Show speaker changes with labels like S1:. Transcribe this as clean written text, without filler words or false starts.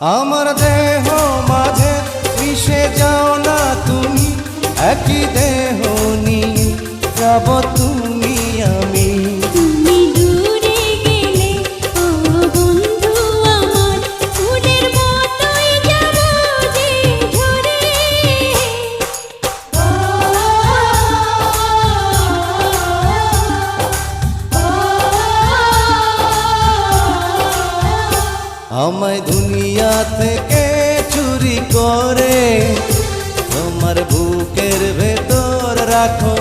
S1: আমার দেহ মাঝে মিশে যাও না তুমি, একই দেহ নিয়ে যাব তুমি আমি।
S2: তুমি দূরে গেলে ও বন্ধু আমার, ফুলের মতোই যাব যে ঝরে।
S1: আমায় দুনিয়া থেকে চুরি করে তোমার বুকের ভেতর রাখো